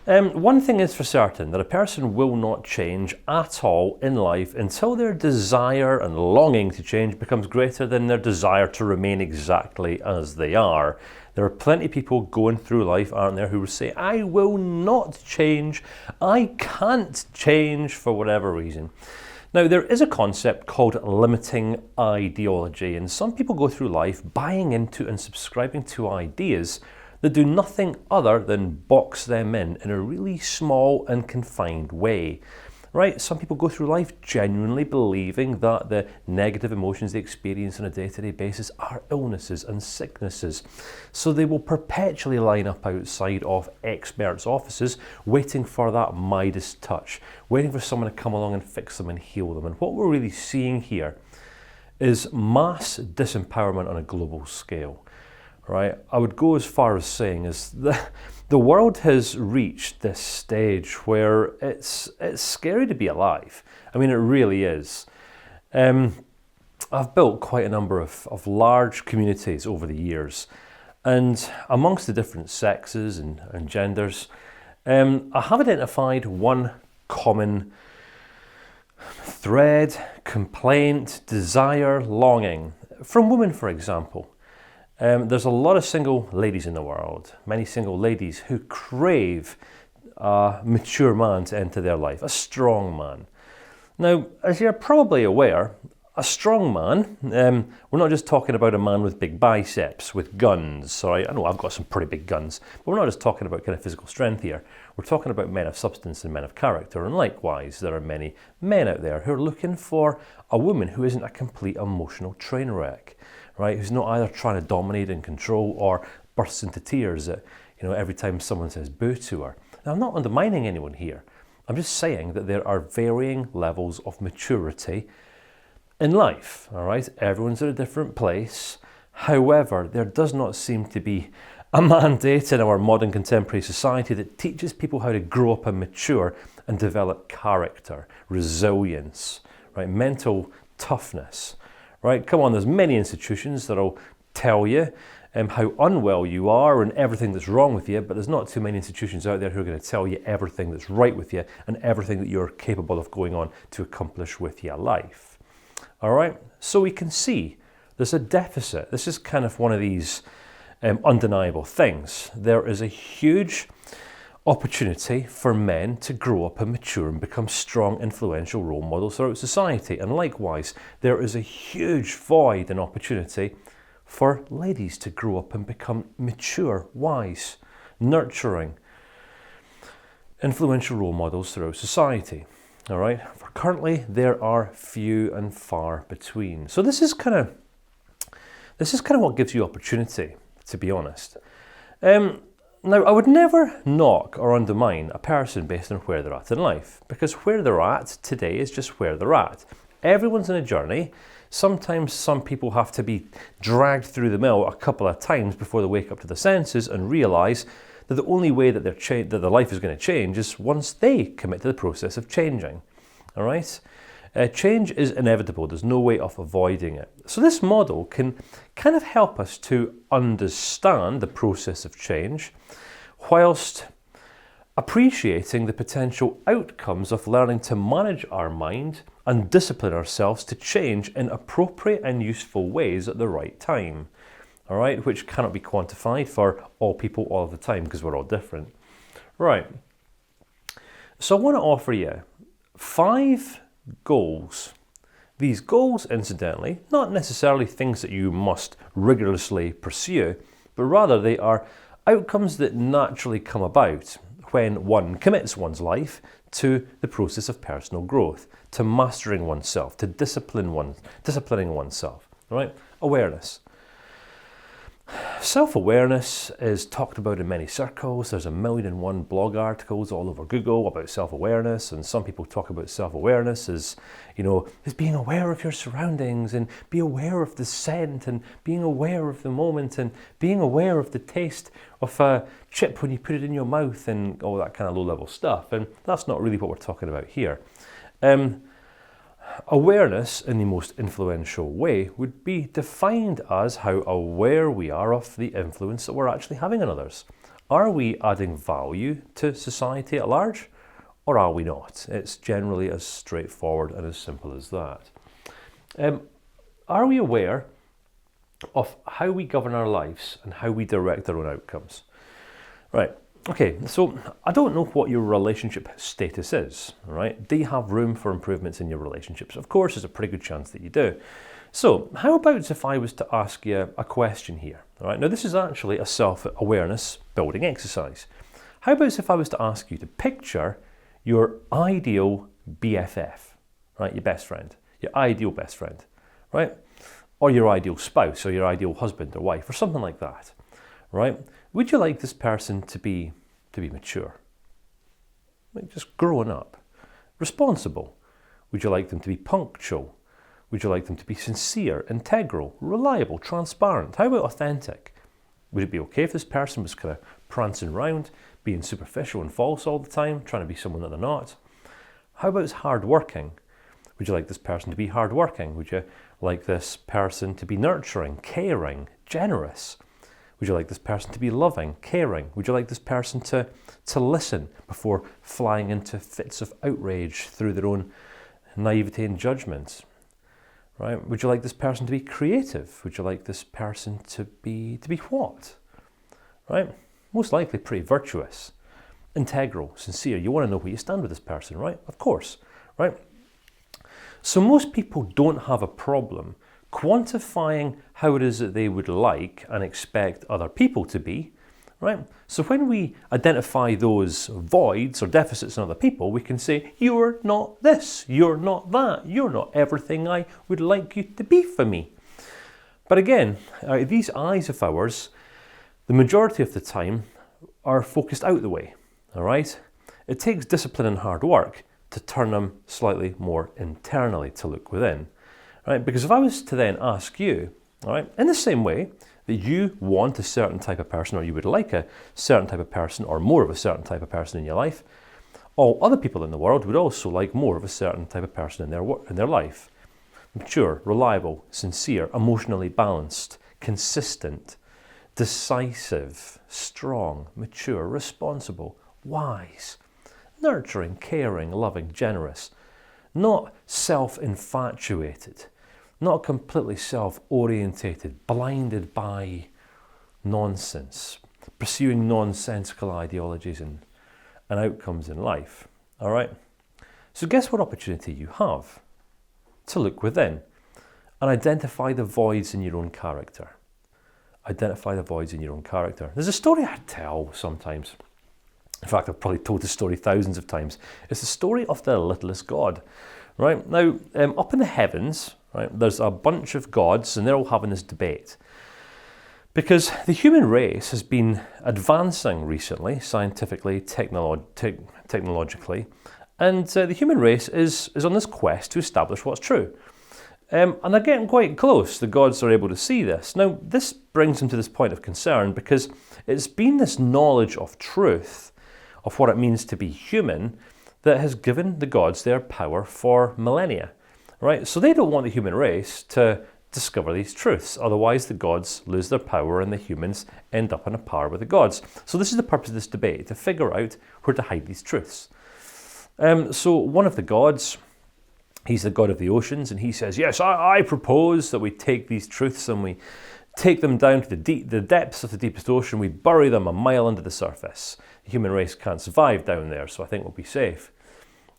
One thing is for certain, that a person will not change at all in life until their desire and longing to change becomes greater than their desire to remain exactly as they are. There are plenty of people going through life, aren't there, who will say, I will not change, I can't change for whatever reason. Now, there is a concept called limiting ideology, and some people go through life buying into and subscribing to ideas that do nothing other than box them in a really small and confined way. Right? Some people go through life genuinely believing that the negative emotions they experience on a day-to-day basis are illnesses and sicknesses. So they will perpetually line up outside of experts' offices waiting for that Midas touch, waiting for someone to come along and fix them and heal them. And what we're really seeing here is mass disempowerment on a global scale. Right? I would go as far as saying is the world has reached this stage where it's scary to be alive. I mean, it really is. I've built quite a number of large communities over the years, and amongst the different sexes and genders, I have identified one common thread, complaint, desire, longing from women, for example. There's a lot of single ladies in the world, many single ladies who crave a mature man to enter their life, a strong man. Now, as you're probably aware, a strong man, we're not just talking about a man with big biceps, with guns. Sorry, I know I've got some pretty big guns, but we're not just talking about kind of physical strength here. We're talking about men of substance and men of character, and likewise, there are many men out there who are looking for a woman who isn't a complete emotional train wreck. Right, who's not either trying to dominate and control or bursts into tears at, every time someone says boo to her. Now, I'm not undermining anyone here. I'm just saying that there are varying levels of maturity in life. All right, everyone's at a different place. However, there does not seem to be a mandate in our modern contemporary society that teaches people how to grow up and mature and develop character, resilience, right, mental toughness. Right, come on, there's many institutions that'll tell you how unwell you are and everything that's wrong with you, but there's not too many institutions out there who are going to tell you everything that's right with you and everything that you're capable of going on to accomplish with your life. All right, so we can see there's a deficit. This is kind of one of these undeniable things. There is a huge opportunity for men to grow up and mature and become strong, influential role models throughout society. And likewise, there is a huge void and opportunity for ladies to grow up and become mature, wise, nurturing, influential role models throughout society. All right. For currently, there are few and far between. So this is kind of what gives you opportunity, to be honest. Now, I would never knock or undermine a person based on where they're at in life, because where they're at today is just where they're at. Everyone's on a journey. Sometimes some people have to be dragged through the mill a couple of times before they wake up to their senses and realise that the only way that their life is going to change is once they commit to the process of changing. All right? Change is inevitable. There's no way of avoiding it. So this model can kind of help us to understand the process of change whilst appreciating the potential outcomes of learning to manage our mind and discipline ourselves to change in appropriate and useful ways at the right time. All right, which cannot be quantified for all people all of the time because we're all different. Right. So I want to offer you 5 goals. These goals, incidentally, not necessarily things that you must rigorously pursue, but rather they are outcomes that naturally come about when one commits one's life to the process of personal growth, to mastering oneself, to disciplining oneself. Right? Awareness. Self-awareness is talked about in many circles. There's 1,000,001 blog articles all over Google about self-awareness, and some people talk about self-awareness as, as being aware of your surroundings and be aware of the scent and being aware of the moment and being aware of the taste of a chip when you put it in your mouth and all that kind of low-level stuff. And that's not really what we're talking about here. Awareness, in the most influential way, would be defined as how aware we are of the influence that we're actually having on others. Are we adding value to society at large, or are we not? It's generally as straightforward and as simple as that. Are we aware of how we govern our lives and how we direct our own outcomes? Right. Okay, so I don't know what your relationship status is, all right? Do you have room for improvements in your relationships? Of course, there's a pretty good chance that you do. So how about if I was to ask you a question here, all right? Now, this is actually a self-awareness building exercise. How about if I was to ask you to picture your ideal BFF, right? Your best friend, your ideal best friend, right? Or your ideal spouse or your ideal husband or wife or something like that, right? Would you like this person to be mature? Like just growing up, responsible? Would you like them to be punctual? Would you like them to be sincere, integral, reliable, transparent? How about authentic? Would it be okay if this person was kind of prancing around, being superficial and false all the time, trying to be someone that they're not? How about hardworking? Would you like this person to be hardworking? Would you like this person to be nurturing, caring, generous? Would you like this person to be loving, caring? Would you like this person to listen before flying into fits of outrage through their own naivety and judgment? Right? Would you like this person to be creative? Would you like this person to be what? Right? Most likely pretty virtuous, integral, sincere. You want to know where you stand with this person, right? Of course, right? So most people don't have a problem quantifying how it is that they would like and expect other people to be, right? So when we identify those voids or deficits in other people, we can say, you're not this, you're not that, you're not everything I would like you to be for me. But again, these eyes of ours, the majority of the time, are focused out the way, all right? It takes discipline and hard work to turn them slightly more internally, to look within. Right? Because if I was to then ask you, all right, in the same way that you want a certain type of person, or you would like a certain type of person, or more of a certain type of person in your life, all other people in the world would also like more of a certain type of person in their life. Mature, reliable, sincere, emotionally balanced, consistent, decisive, strong, mature, responsible, wise, nurturing, caring, loving, generous, not self-infatuated, not completely self-orientated, blinded by nonsense, pursuing nonsensical ideologies and outcomes in life. All right? So guess what opportunity you have? To look within and identify the voids in your own character. Identify the voids in your own character. There's a story I tell sometimes. In fact, I've probably told this story thousands of times. It's the story of the littlest god. Right? Now, up in the heavens, right, there's a bunch of gods and they're all having this debate. Because the human race has been advancing recently, scientifically, technologically, and the human race is on this quest to establish what's true. And they're getting quite close. The gods are able to see this. Now, this brings them to this point of concern because it's been this knowledge of truth, of what it means to be human, that has given the gods their power for millennia, right? So they don't want the human race to discover these truths. Otherwise, the gods lose their power and the humans end up on a par with the gods. So this is the purpose of this debate, to figure out where to hide these truths. So one of the gods, he's the god of the oceans, and he says, yes, I propose that we take these truths and we take them down to the depths of the deepest ocean. We bury them a mile under the surface. The human race can't survive down there, so I think we'll be safe.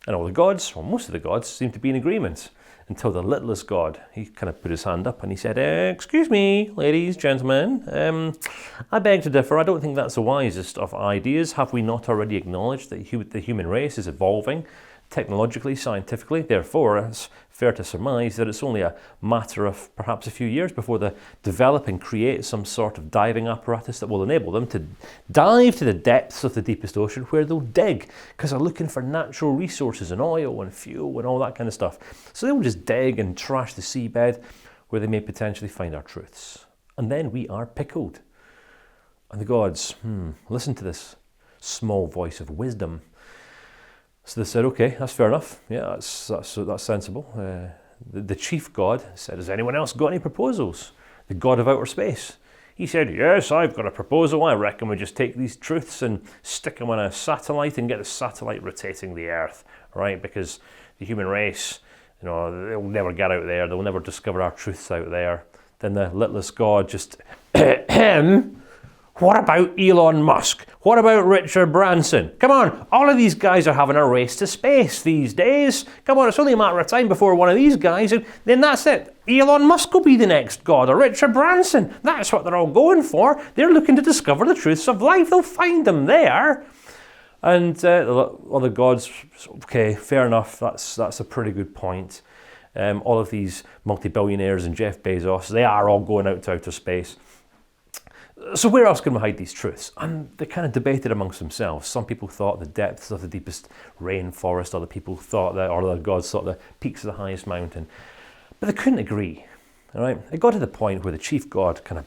And all the gods, or most of the gods, seem to be in agreement until the littlest god, he kind of put his hand up and he said, excuse me, ladies, gentlemen, I beg to differ. I don't think that's the wisest of ideas. Have we not already acknowledged that the human race is evolving technologically, scientifically? Therefore, it's fair to surmise that it's only a matter of perhaps a few years before they develop and create some sort of diving apparatus that will enable them to dive to the depths of the deepest ocean, where they'll dig because they're looking for natural resources and oil and fuel and all that kind of stuff. So they'll just dig and trash the seabed where they may potentially find our truths. And then we are pickled. And the gods, listen to this small voice of wisdom. So they said, okay, that's fair enough. Yeah, that's sensible. The chief god said, has anyone else got any proposals? The god of outer space, He said, yes, I've got a proposal. I reckon we just take these truths and stick them on a satellite and get the satellite rotating the Earth, right? Because the human race, they'll never get out there. They'll never discover our truths out there. Then the littlest God just, what about Elon Musk? What about Richard Branson? Come on, all of these guys are having a race to space these days. Come on, it's only a matter of time before one of these guys, and then that's it. Elon Musk will be the next God, or Richard Branson. That's what they're all going for. They're looking to discover the truths of life. They'll find them there. And other gods, okay, fair enough. That's a pretty good point. All of these multi-billionaires and Jeff Bezos, they are all going out to outer space. So where else can we hide these truths? And they kind of debated amongst themselves. Some people thought the depths of the deepest rainforest, other people thought that, or the gods thought the peaks of the highest mountain. But they couldn't agree, all right? It got to the point where the chief god kind of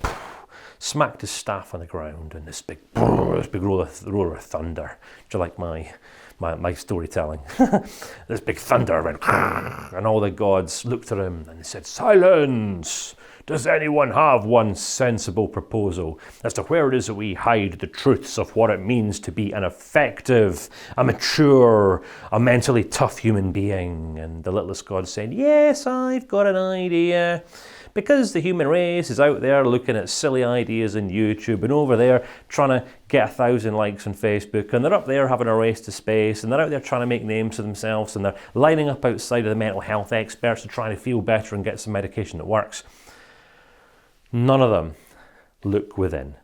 smacked his staff on the ground, and this big roar of thunder. Do you like my storytelling? This big thunder went, and all the gods looked at him and they said, silence! Does anyone have one sensible proposal as to where it is that we hide the truths of what it means to be an effective, a mature, a mentally tough human being? And the littlest god said, yes, I've got an idea. Because the human race is out there looking at silly ideas on YouTube and over there trying to get 1,000 likes on Facebook, and they're up there having a race to space, and they're out there trying to make names for themselves, and they're lining up outside of the mental health experts to try to feel better and get some medication that works. None of them look within.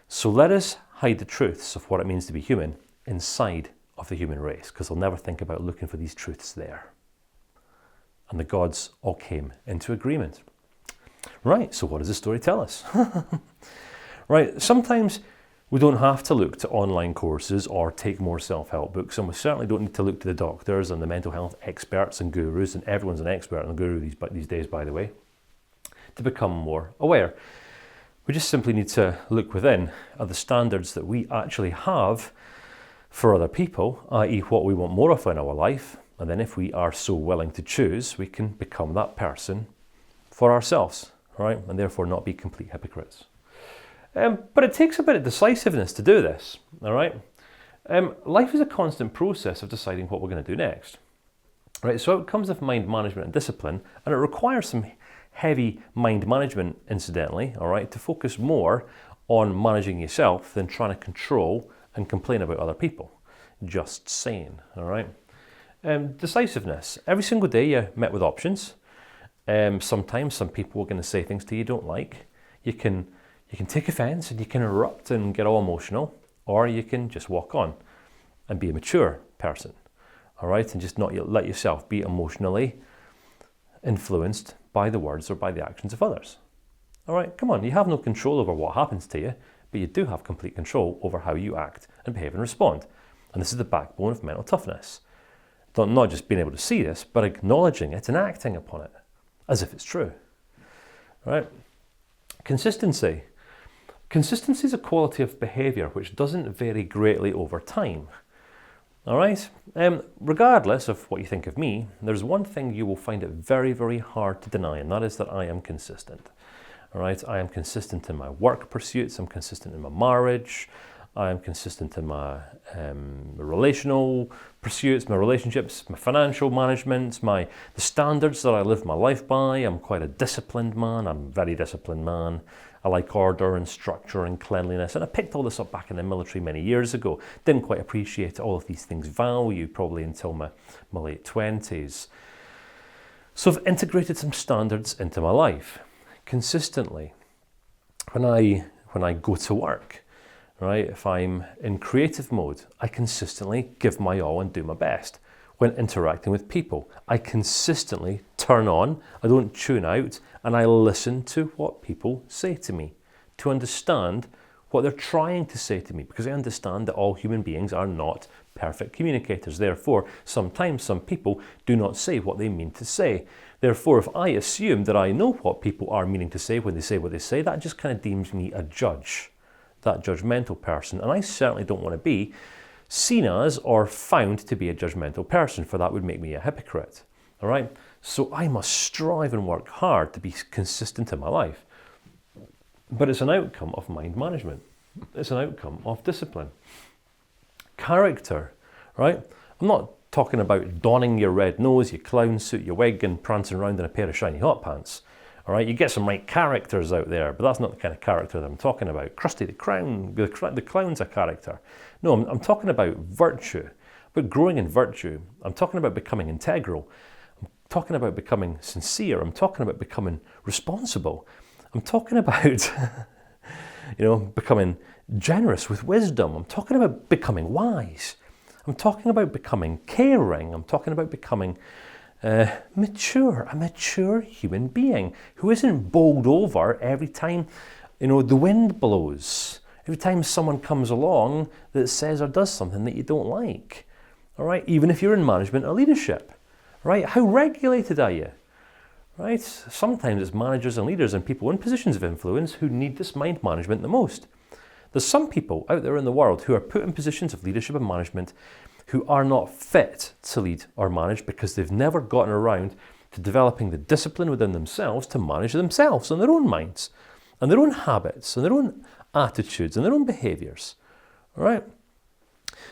So let us hide the truths of what it means to be human inside of the human race, because they'll never think about looking for these truths there. And the gods all came into agreement. Right, so what does the story tell us? Right, sometimes we don't have to look to online courses or take more self-help books, and we certainly don't need to look to the doctors and the mental health experts and gurus, and everyone's an expert and a guru these days, by the way, to become more aware. We just simply need to look within at the standards that we actually have for other people, i.e. what we want more of in our life, and then if we are so willing to choose, we can become that person for ourselves, right? And therefore not be complete hypocrites. But it takes a bit of decisiveness to do this, all right? Life is a constant process of deciding what we're going to do next, right? So it comes with mind management and discipline, and it requires some heavy mind management, incidentally, all right, to focus more on managing yourself than trying to control and complain about other people. Just saying, all right? Decisiveness. Every single day you're met with options. Sometimes some people are going to say things to you don't like. You can take offense and you can erupt and get all emotional, or you can just walk on and be a mature person, all right, and just not let yourself be emotionally influenced by the words or by the actions of others. All right, come on, you have no control over what happens to you, but you do have complete control over how you act and behave and respond. And this is the backbone of mental toughness. Not just being able to see this, but acknowledging it and acting upon it as if it's true. All right? Consistency. Consistency is a quality of behavior which doesn't vary greatly over time. All right? Regardless of what you think of me, there's one thing you will find it very, very hard to deny, and that is that I am consistent. All right? I am consistent in my work pursuits. I'm consistent in my marriage. I am consistent in my relational pursuits, my relationships, my financial management, the standards that I live my life by. I'm quite a disciplined man. I'm a very disciplined man. I like order and structure and cleanliness. And I picked all this up back in the military many years ago. Didn't quite appreciate all of these things' value probably until my late 20s. So I've integrated some standards into my life consistently. When I go to work, right, if I'm in creative mode, I consistently give my all and do my best. When interacting with people, I consistently turn on, I don't tune out, and I listen to what people say to me to understand what they're trying to say to me, because I understand that all human beings are not perfect communicators. Therefore, sometimes some people do not say what they mean to say. Therefore, if I assume that I know what people are meaning to say when they say what they say, that just kind of deems me a judge, that judgmental person. And I certainly don't want to be seen as or found to be a judgmental person, for that would make me a hypocrite. All right? So I must strive and work hard to be consistent in my life. but it's an outcome of mind management. It's an outcome of discipline. Character, right? I'm not talking about donning your red nose, your clown suit, your wig, and prancing around in a pair of shiny hot pants. All right, you get some right characters out there, but that's not the kind of character that I'm talking about. Krusty the Clown's a character. No, I'm talking about virtue, about growing in virtue. I'm talking about becoming integral. I'm talking about becoming sincere. I'm talking about becoming responsible. I'm talking about, becoming generous with wisdom. I'm talking about becoming wise. I'm talking about becoming caring. I'm talking about becoming mature, a mature human being who isn't bowled over every time, the wind blows. Every time someone comes along that says or does something that you don't like. All right, even if you're in management or leadership, right? How regulated are you? Right? Sometimes it's managers and leaders and people in positions of influence who need this mind management the most. There's some people out there in the world who are put in positions of leadership and management who are not fit to lead or manage because they've never gotten around to developing the discipline within themselves to manage themselves and their own minds and their own habits and their own attitudes and their own behaviours. All right?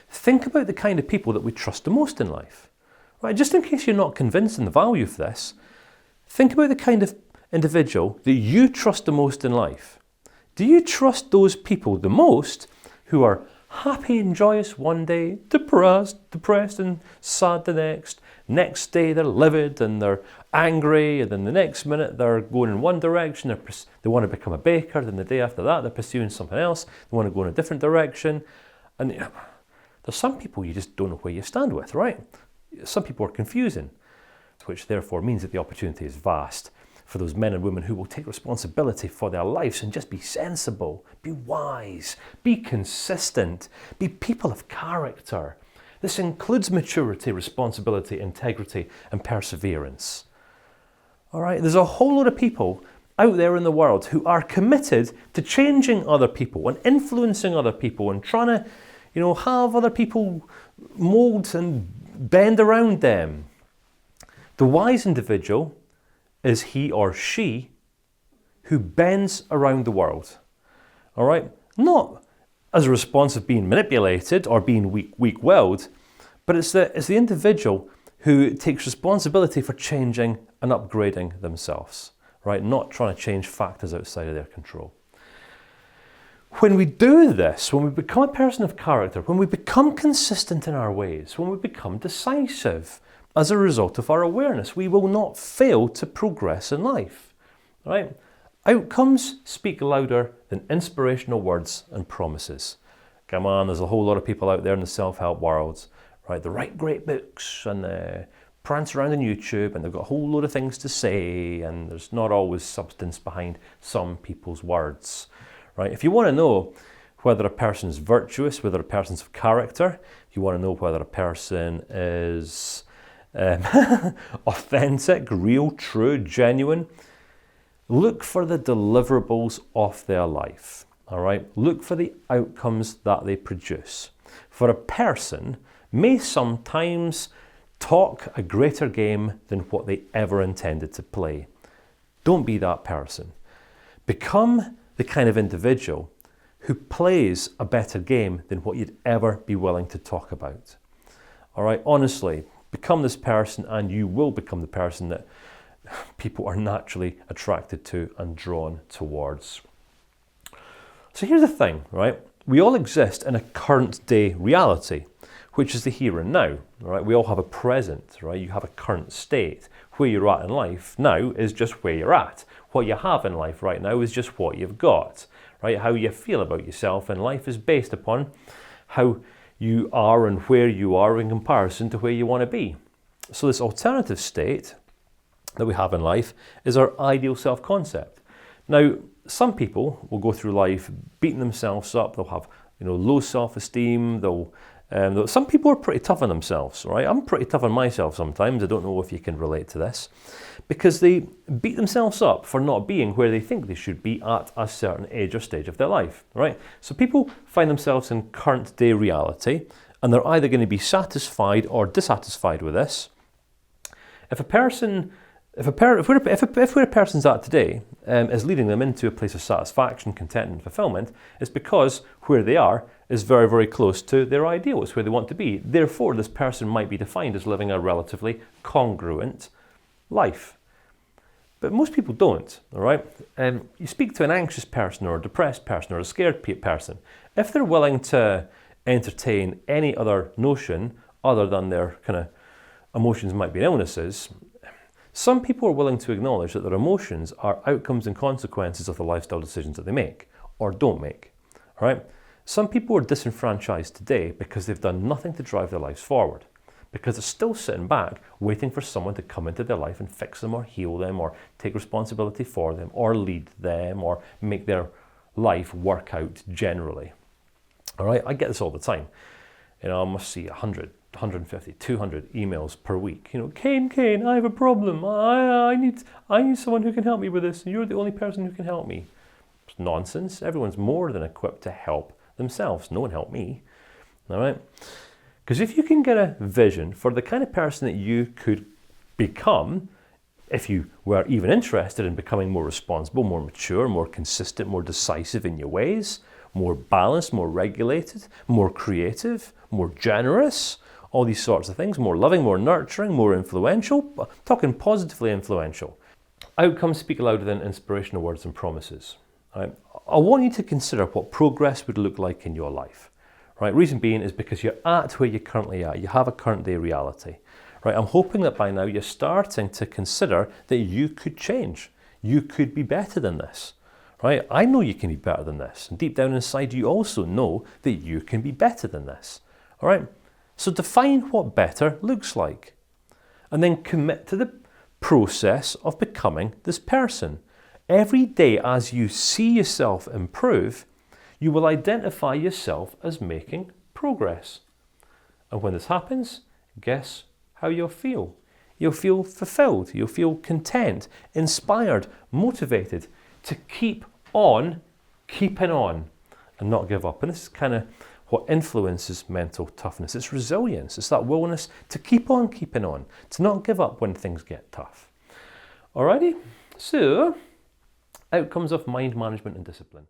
Think about the kind of people that we trust the most in life. Right? Just in case you're not convinced in the value of this, think about the kind of individual that you trust the most in life. Do you trust those people the most who are happy and joyous one day, depressed and sad the next? Next day they're livid and they're angry, and then the next minute they're going in one direction, they want to become a baker, then the day after that they're pursuing something else, they want to go in a different direction. And there's some people you just don't know where you stand with, right? Some people are confusing, which therefore means that the opportunity is vast for those men and women who will take responsibility for their lives and just be sensible, be wise, be consistent, be people of character. This includes maturity, responsibility, integrity, and perseverance. All right, there's a whole lot of people out there in the world who are committed to changing other people and influencing other people and trying to, have other people mold and bend around them. The wise individual is he or she who bends around the world. All right? Not as a response of being manipulated or being weak-willed, but it's the individual who takes responsibility for changing and upgrading themselves, right? Not trying to change factors outside of their control. When we do this, when we become a person of character, when we become consistent in our ways, when we become decisive as a result of our awareness, we will not fail to progress in life, right? Outcomes speak louder than inspirational words and promises. Come on, there's a whole lot of people out there in the self-help world, right? They write great books and they prance around on YouTube and they've got a whole load of things to say, and there's not always substance behind some people's words, right? If you want to know whether a person is virtuous, whether a person's of character, if you want to know whether a person is authentic, real, true, genuine, look for the deliverables of their life. All right, look for the outcomes that they produce. For a person may sometimes talk a greater game than what they ever intended to play. Don't be that person. Become the kind of individual who plays a better game than what you'd ever be willing to talk about. All right, honestly, become this person and you will become the person that people are naturally attracted to and drawn towards. So here's the thing, right? We all exist in a current day reality, which is the here and now, right? We all have a present, right? You have a current state. Where you're at in life now is just where you're at. What you have in life right now is just what you've got, right? How you feel about yourself in life is based upon how you are and where you are in comparison to where you want to be. So this alternative state that we have in life is our ideal self-concept. Now, some people will go through life beating themselves up. They'll have, low self-esteem. Some people are pretty tough on themselves, right? I'm pretty tough on myself sometimes. I don't know if you can relate to this, because they beat themselves up for not being where they think they should be at a certain age or stage of their life, right? So people find themselves in current day reality, and they're either going to be satisfied or dissatisfied with this. If where a person's at today, is leading them into a place of satisfaction, contentment, and fulfillment, it's because where they are is very, very close to their ideal. It's where they want to be. Therefore, this person might be defined as living a relatively congruent life. But most people don't, all right? You speak to an anxious person or a depressed person or a scared person. If they're willing to entertain any other notion other than their kind of emotions might be illnesses, some people are willing to acknowledge that their emotions are outcomes and consequences of the lifestyle decisions that they make or don't make, all right? Some people are disenfranchised today because they've done nothing to drive their lives forward, because they're still sitting back waiting for someone to come into their life and fix them or heal them or take responsibility for them or lead them or make their life work out generally. All right, I get this all the time. You know, I must see 100, 150, 200 emails per week. You know, Kane, I have a problem. I need someone who can help me with this, and you're the only person who can help me. It's nonsense. Everyone's more than equipped to help themselves. No one helped me. All right? Because if you can get a vision for the kind of person that you could become, if you were even interested in becoming more responsible, more mature, more consistent, more decisive in your ways, more balanced, more regulated, more creative, more generous, all these sorts of things, more loving, more nurturing, more influential, talking positively influential. Outcomes speak louder than inspirational words and promises. Right? I want you to consider what progress would look like in your life. Right? Reason being is because you're at where you're currently at. You have a current day reality. Right? I'm hoping that by now you're starting to consider that you could change. You could be better than this. Right? I know you can be better than this. And deep down inside, you also know that you can be better than this. All right? So define what better looks like. And then commit to the process of becoming this person. Every day as you see yourself improve, you will identify yourself as making progress. And when this happens, guess how you'll feel? You'll feel fulfilled. You'll feel content, inspired, motivated to keep on keeping on and not give up. And this is kind of what influences mental toughness. It's resilience. It's that willingness to keep on keeping on, to not give up when things get tough. Alrighty, so outcomes of mind management and discipline.